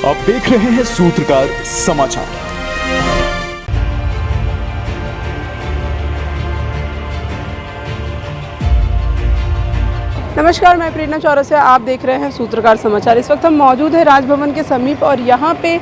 आप देख रहे हैं सूत्रकार समाचार। नमस्कार, मैं प्रेरणा चौरसिया, आप देख रहे हैं सूत्रकार समाचार। इस वक्त हम मौजूद हैं राजभवन के समीप और यहाँ पे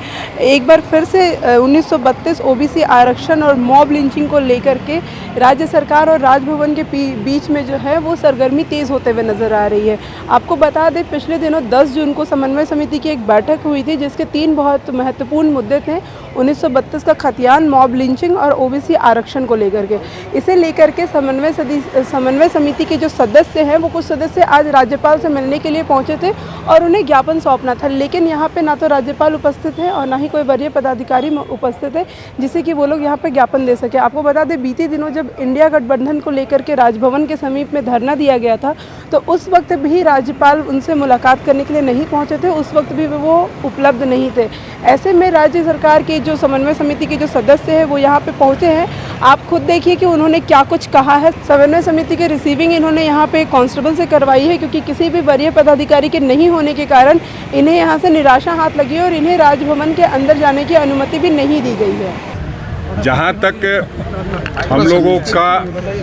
एक बार फिर से 1932 ओबीसी आरक्षण और मॉब लिंचिंग को लेकर के राज्य सरकार और राजभवन के बीच में जो है वो सरगर्मी तेज़ होते हुए नज़र आ रही है। आपको बता दें, पिछले दिनों 10 जून को समन्वय समिति की एक बैठक हुई थी जिसके 3 बहुत महत्वपूर्ण मुद्दे थे। 1932 का खतियान, मॉब लिंचिंग और ओबीसी आरक्षण को लेकर के। इसे लेकर के समन्वय समिति के जो सदस्य हैं वो कुछ सदस्य आज राज्यपाल से मिलने के लिए पहुंचे थे और उन्हें ज्ञापन सौंपना था, लेकिन यहाँ पे ना तो राज्यपाल उपस्थित है और ना ही कोई वरीय पदाधिकारी उपस्थित है जिससे कि वो लोग यहाँ पे ज्ञापन दे सके। आपको बता दें, बीते दिनों जब इंडिया गठबंधन को लेकर के राजभवन के समीप में धरना दिया गया था तो उस वक्त भी राज्यपाल उनसे मुलाकात करने के लिए नहीं पहुँचे थे, उस वक्त भी वो उपलब्ध नहीं थे। ऐसे में राज्य सरकार के जो समन्वय समिति के जो सदस्य हैं वो यहाँ पे पहुँचे हैं। आप खुद देखिए कि उन्होंने क्या कुछ कहा है। समन्वय समिति की रिसीविंग इन्होंने यहाँ पे कांस्टेबल से करवाई है क्योंकि किसी भी वरीय पदाधिकारी के नहीं होने के कारण इन्हें यहाँ से निराशा हाथ लगी है और इन्हें राजभवन के अंदर जाने की अनुमति भी नहीं दी गई है। जहाँ तक हम लोगों का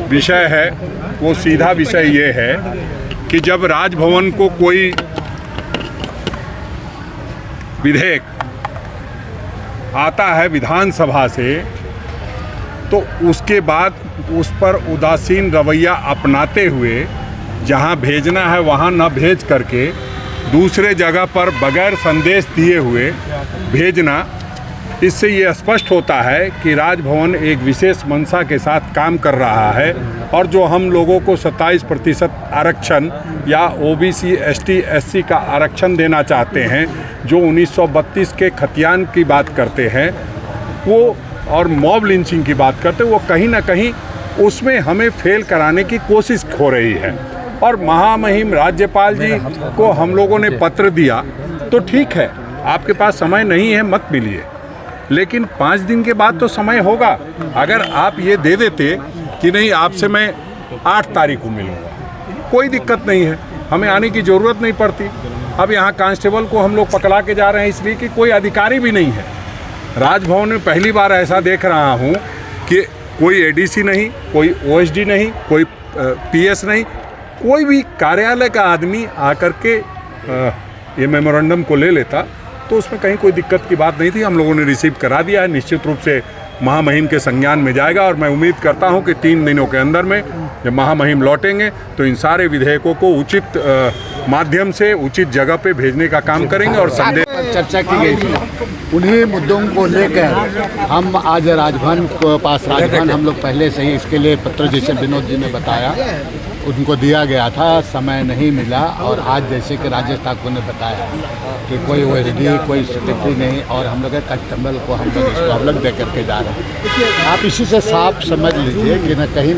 विषय है वो सीधा विषय ये है कि जब राजभवन को कोई विधेयक आता है विधानसभा से तो उसके बाद उस पर उदासीन रवैया अपनाते हुए जहां भेजना है वहां न भेज करके दूसरे जगह पर बगैर संदेश दिए हुए भेजना, इससे ये स्पष्ट होता है कि राजभवन एक विशेष मंशा के साथ काम कर रहा है और जो हम लोगों को 27% आरक्षण या ओबीसी एसटी एससी का आरक्षण देना चाहते हैं, जो 1932 के खतियान की बात करते हैं वो और मॉब लिंचिंग की बात करते हैं, वो कहीं ना कहीं उसमें हमें फेल कराने की कोशिश हो रही है। और महामहिम राज्यपाल जी को हम लोगों ने पत्र दिया तो ठीक है, आपके पास समय नहीं है मत मिलिए, लेकिन 5 दिन के बाद तो समय होगा। अगर आप ये दे देते कि नहीं आपसे मैं 8 तारीख को मिलूँगा, कोई दिक्कत नहीं है, हमें आने की ज़रूरत नहीं पड़ती। अब यहाँ कांस्टेबल को हम लोग पकड़ा के जा रहे हैं इसलिए कि कोई अधिकारी भी नहीं है। राजभवन में पहली बार ऐसा देख रहा हूँ कि कोई एडीसी नहीं, कोई ओएसडी नहीं, कोई पीएस नहीं, कोई भी कार्यालय का आदमी आकर के ये मेमोरेंडम को ले लेता तो उसमें कहीं कोई दिक्कत की बात नहीं थी। हम लोगों ने रिसीव करा दिया है, निश्चित रूप से महामहिम के संज्ञान में जाएगा और मैं उम्मीद करता हूं कि 3 दिनों के अंदर में जब महामहिम लौटेंगे तो इन सारे विधेयकों को उचित माध्यम से उचित जगह पे भेजने का काम करेंगे। और संदेश चर्चा की गई थी, उन्हीं मुद्दों को लेकर हम आज राजभवन को पास हम लोग पहले से ही इसके लिए पत्र जैसे विनोद जी ने बताया उनको दिया गया था, समय नहीं मिला। और आज जैसे कि राजेश ठाकुर ने बताया कि कोई ओएसडी कोई सेक्रेटरी नहीं और हम लोग कांस्टेबल को हम लोग इसको हम लोग दे करके जा रहे हैं। आप इसी से साफ समझ लीजिए कि न कहीं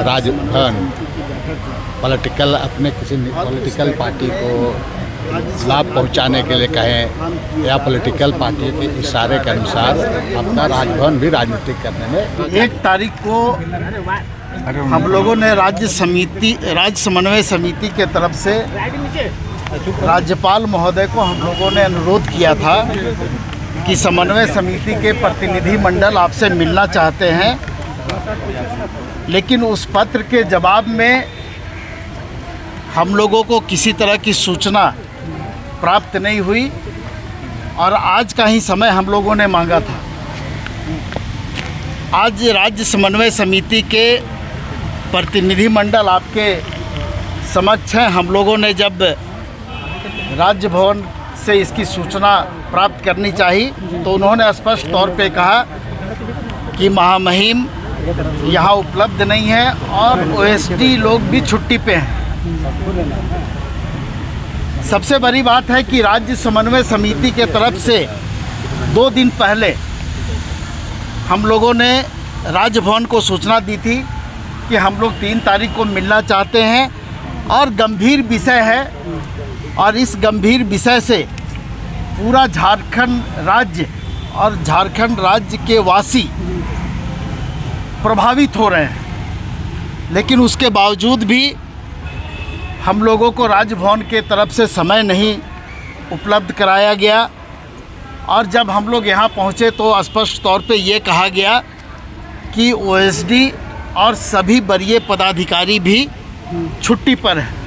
राजभवन पॉलिटिकल अपने किसी पॉलिटिकल पार्टी को लाभ पहुंचाने के लिए कहें या पॉलिटिकल पार्टी के इशारे के अनुसार अपना राजभवन भी राजनीतिक करने में 1 तारीख को हम लोगों ने राज्य समन्वय समिति के तरफ से राज्यपाल महोदय को हम लोगों ने अनुरोध किया था कि समन्वय समिति के प्रतिनिधि मंडल आपसे मिलना चाहते हैं, लेकिन उस पत्र के जवाब में हम लोगों को किसी तरह की सूचना प्राप्त नहीं हुई और आज का ही समय हम लोगों ने मांगा था। आज राज्य समन्वय समिति के प्रतिनिधि मंडल आपके समक्ष हैं। हम लोगों ने जब राज्य भवन से इसकी सूचना प्राप्त करनी चाहिए तो उन्होंने स्पष्ट तौर पे कहा कि महामहिम यहाँ उपलब्ध नहीं है और ओएसडी लोग भी छुट्टी पे हैं। सबसे बड़ी बात है कि राज्य समन्वय समिति के तरफ से 2 दिन पहले हम लोगों ने राजभवन को सूचना दी थी कि हम लोग 3 तारीख को मिलना चाहते हैं और गंभीर विषय है और इस गंभीर विषय से पूरा झारखंड राज्य और झारखंड राज्य के वासी प्रभावित हो रहे हैं। लेकिन उसके बावजूद भी हम लोगों को राजभवन के तरफ से समय नहीं उपलब्ध कराया गया और जब हम लोग यहाँ पहुँचे तो स्पष्ट तौर पे ये कहा गया कि ओएसडी और सभी वरीय पदाधिकारी भी छुट्टी पर हैं।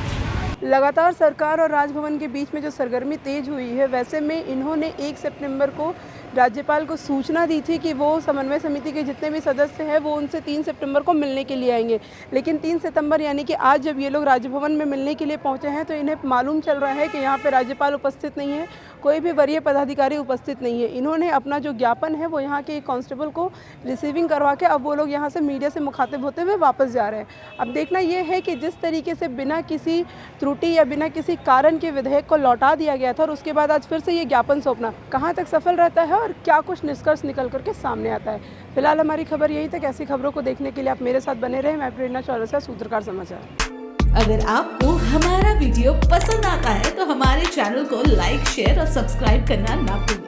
लगातार सरकार और राजभवन के बीच में जो सरगर्मी तेज हुई है, वैसे में इन्होंने 1 सितंबर को राज्यपाल को सूचना दी थी कि वो समन्वय समिति के जितने भी सदस्य हैं वो उनसे 3 सितंबर को मिलने के लिए आएंगे। लेकिन 3 सितंबर यानी कि आज जब ये लोग राजभवन में मिलने के लिए पहुंचे हैं तो इन्हें मालूम चल रहा है कि यहाँ पे राज्यपाल उपस्थित नहीं है, कोई भी वरीय पदाधिकारी उपस्थित नहीं है। इन्होंने अपना जो ज्ञापन है वो यहाँ के एक कांस्टेबल को रिसीविंग करवा के अब वो लोग यहाँ से मीडिया से मुखातिब होते हुए वापस जा रहे हैं। अब देखना ये है कि जिस तरीके से बिना किसी त्रुटि या बिना किसी कारण के विधेयक को लौटा दिया गया था और उसके बाद आज फिर से ये ज्ञापन सौंपना कहाँ तक सफल रहता है और क्या कुछ निष्कर्ष निकल करके सामने आता है। फिलहाल हमारी खबर यहीं तक। ऐसी खबरों को देखने के लिए आप मेरे साथ बने रहें। मैं प्रेरणा चौरसिया, सूत्रकार समाचार। अगर आपको हमारा वीडियो पसंद आता है तो हमारे चैनल को लाइक, शेयर और सब्सक्राइब करना ना भूलें।